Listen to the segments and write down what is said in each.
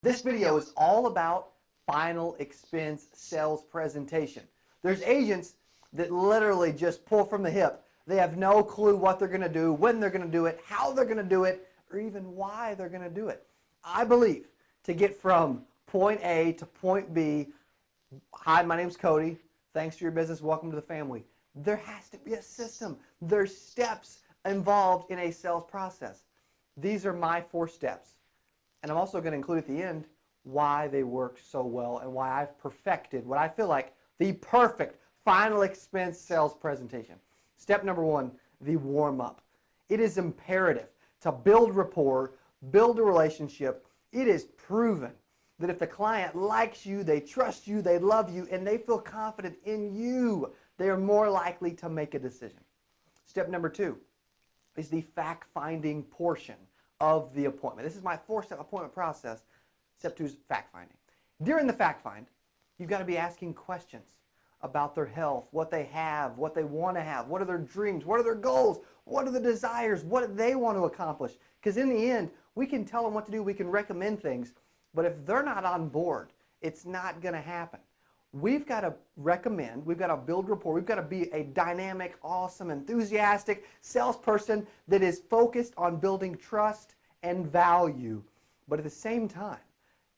This video is all about final expense sales presentation. There's agents that literally just pull from the hip. They have no clue what they're going to do, when they're going to do it, how they're going to do it, or even why they're going to do it. I believe to get from point A to point B, hi, my name's Cody. Thanks for your business. Welcome to the family. There has to be a system. There's steps involved in a sales process. These are my 4 steps. And I'm also going to include at the end why they work so well and why I've perfected what I feel like the perfect final expense sales presentation. Step number 1, the warm-up. It is imperative to build rapport, build a relationship. It is proven that if the client likes you, they trust you, they love you, and they feel confident in you, they are more likely to make a decision. Step number 2 is the fact-finding portion of the appointment. This is my 4-step appointment process. Step 2 is fact-finding. During the fact-find, you've got to be asking questions about their health, what they have, what they want to have, what are their dreams, what are their goals, what are the desires, what do they want to accomplish. Because in the end, we can tell them what to do, we can recommend things, but if they're not on board, it's not going to happen. We've got to recommend, we've got to build rapport, we've got to be a dynamic, awesome, enthusiastic salesperson that is focused on building trust and value. But at the same time,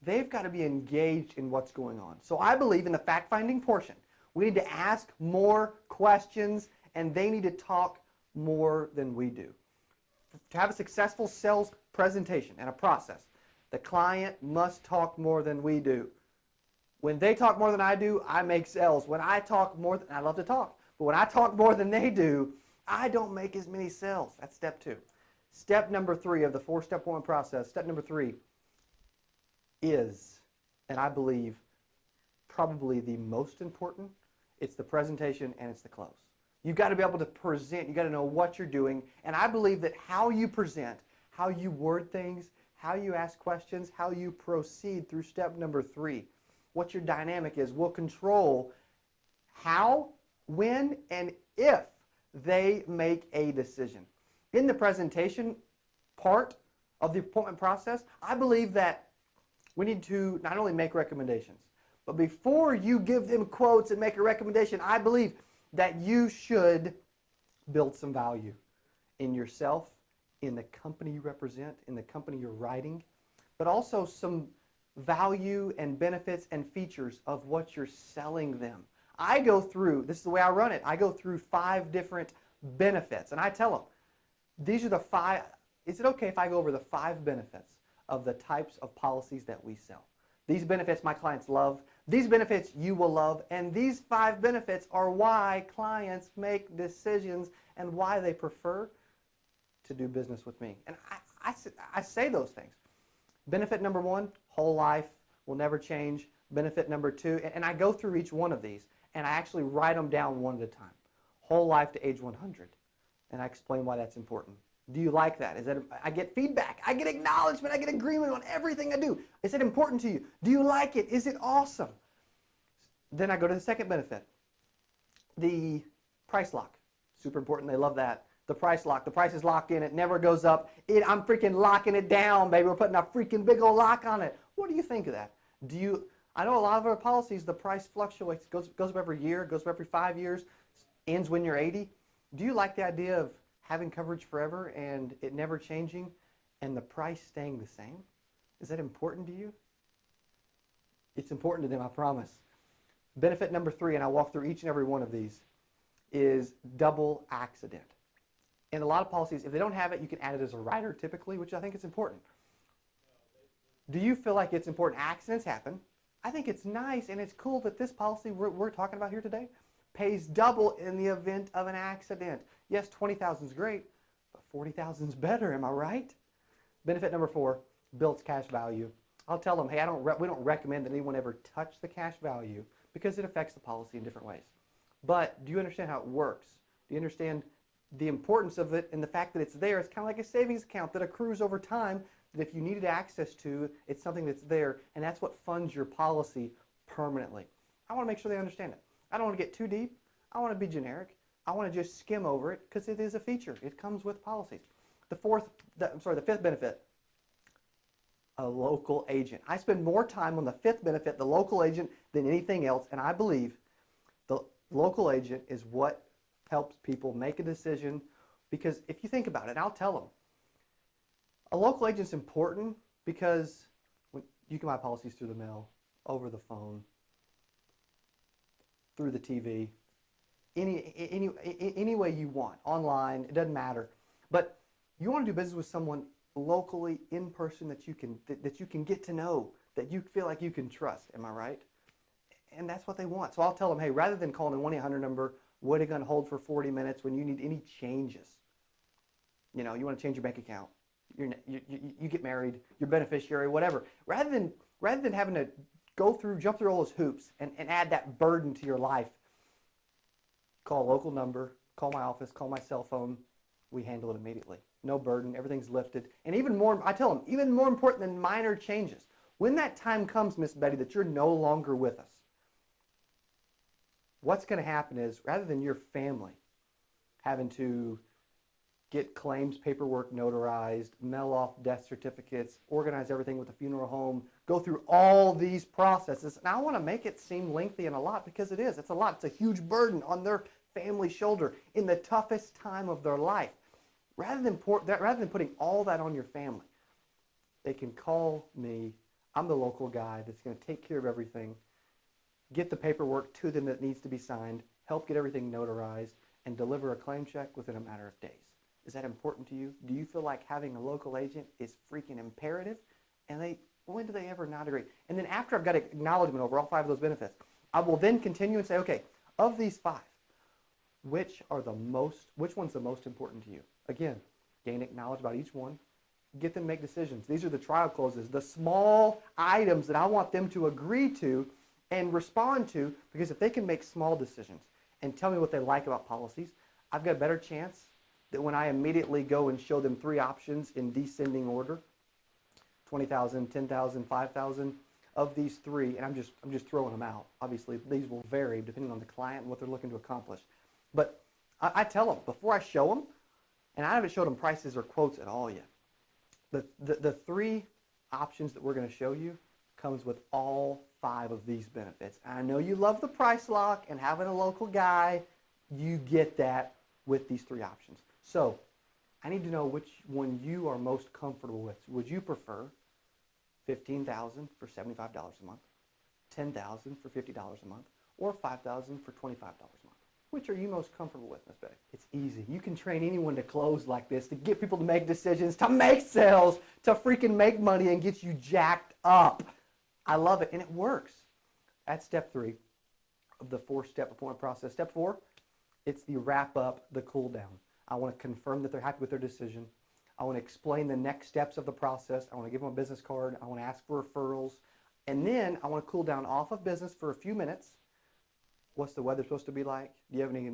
they've got to be engaged in what's going on. So I believe in the fact-finding portion, we need to ask more questions and they need to talk more than we do. To have a successful sales presentation and a process, the client must talk more than we do. When they talk more than I do, I make sales. When I talk more, I love to talk, but when I talk more than they do, I don't make as many sales. That's step 2. Step number 3 of the 4-step appointment process, step number 3 is, and I believe probably the most important, it's the presentation and it's the close. You've got to be able to present, you've got to know what you're doing, and I believe that how you present, how you word things, how you ask questions, how you proceed through step number 3, what your dynamic is, will control how, when, and if they make a decision. In the presentation part of the appointment process, I believe that we need to not only make recommendations, but before you give them quotes and make a recommendation, I believe that you should build some value in yourself, in the company you represent, in the company you're writing, but also some value and benefits and features of what you're selling them. I go through, this is the way I run it, I go through 5 different benefits and I tell them, these are the 5, is it okay if I go over the 5 benefits of the types of policies that we sell? These benefits my clients love, these benefits you will love, and these 5 benefits are why clients make decisions and why they prefer to do business with me. And I say those things. Benefit number 1, whole life, will never change. Benefit number 2, and I go through each one of these, and I actually write them down one at a time. Whole life to age 100, and I explain why that's important. Do you like that? Is that I get feedback, I get acknowledgement, I get agreement on everything I do. Is it important to you? Do you like it? Is it awesome? Then I go to the second benefit, the price lock. Super important, they love that. The price lock. The price is locked in. It never goes up. I'm freaking locking it down, baby. We're putting a freaking big old lock on it. What do you think of that? I know a lot of our policies, the price fluctuates. Goes up every year, goes up every 5 years, ends when you're 80. Do you like the idea of having coverage forever and it never changing and the price staying the same? Is that important to you? It's important to them, I promise. Benefit number 3, and I walk through each and every one of these, is double accident. In a lot of policies, if they don't have it, you can add it as a rider typically, which I think is important. Do you feel like it's important? Accidents happen. I think it's nice and it's cool that this policy we're talking about here today pays double in the event of an accident. Yes, $20,000 is great, but $40,000 is better, am I right? Benefit number 4, builds cash value. I'll tell them, hey, we don't recommend that anyone ever touch the cash value because it affects the policy in different ways. But do you understand how it works? Do you understand the importance of it and the fact that it's there? It's kind of like a savings account that accrues over time, that if you needed access to, it's something that's there, and that's what funds your policy permanently. I want to make sure they understand it. I don't want to get too deep. I want to be generic. I want to just skim over it because it is a feature. It comes with policies. The 5th benefit A local agent. I spend more time on the fifth benefit, the local agent, than anything else, and I believe the local agent is what helps people make a decision, because if you think about it, I'll tell them, a local agent's important because you can buy policies through the mail, over the phone, through the TV, any way you want, online, it doesn't matter. But you want to do business with someone locally, in person, that you can get to know, that you feel like you can trust. Am I right? And that's what they want. So I'll tell them, hey, rather than calling a 1-800 number, what are you going to hold for 40 minutes when you need any changes? You know, you want to change your bank account, you get married, your beneficiary, whatever. Rather than having to jump through all those hoops and add that burden to your life, call a local number, call my office, call my cell phone. We handle it immediately. No burden, everything's lifted. And even more, I tell them, even more important than minor changes, when that time comes, Miss Betty, that you're no longer with us, what's going to happen is, rather than your family having to get claims paperwork notarized, mail off death certificates, organize everything with the funeral home, go through all these processes. And I want to make it seem lengthy and a lot, because it is. It's a lot. It's a huge burden on their family's shoulder in the toughest time of their life. Rather than putting all that on your family, they can call me. I'm the local guy that's going to take care of everything, get the paperwork to them that needs to be signed, help get everything notarized, and deliver a claim check within a matter of days. Is that important to you? Do you feel like having a local agent is freaking imperative? And when do they ever not agree? And then after I've got acknowledgement over all 5 of those benefits, I will then continue and say, okay, of these 5, which one's the most important to you? Again, gain acknowledgement about each one. Get them to make decisions. These are the trial clauses, the small items that I want them to agree to and respond to, because if they can make small decisions and tell me what they like about policies, I've got a better chance that when I immediately go and show them 3 options in descending order, 20,000, 10,000, 5,000, of these 3, and I'm just throwing them out. Obviously, these will vary depending on the client and what they're looking to accomplish. But I tell them before I show them, and I haven't showed them prices or quotes at all yet. The 3 options that we're going to show you comes with all 5 of these benefits. And I know you love the price lock and having a local guy. You get that with these 3 options. So I need to know which one you are most comfortable with. Would you prefer $15,000 for $75 a month, $10,000 for $50 a month, or $5,000 for $25 a month? Which are you most comfortable with, Ms. Betty? It's easy. You can train anyone to close like this, to get people to make decisions, to make sales, to freaking make money and get you jacked up. I love it, and it works. That's step 3 of the 4-step appointment process. Step 4, it's the wrap up, the cool down. I want to confirm that they're happy with their decision. I want to explain the next steps of the process. I want to give them a business card. I want to ask for referrals. And then I want to cool down off of business for a few minutes. What's the weather supposed to be like? Do you have any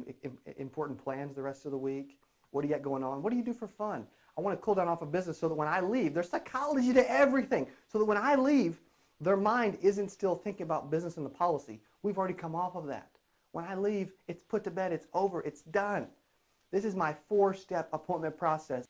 important plans the rest of the week? What do you got going on? What do you do for fun? I want to cool down off of business so that when I leave, there's psychology to everything. So that when I leave, their mind isn't still thinking about business and the policy. We've already come off of that. When I leave, it's put to bed, it's over, it's done. This is my 4-step appointment process.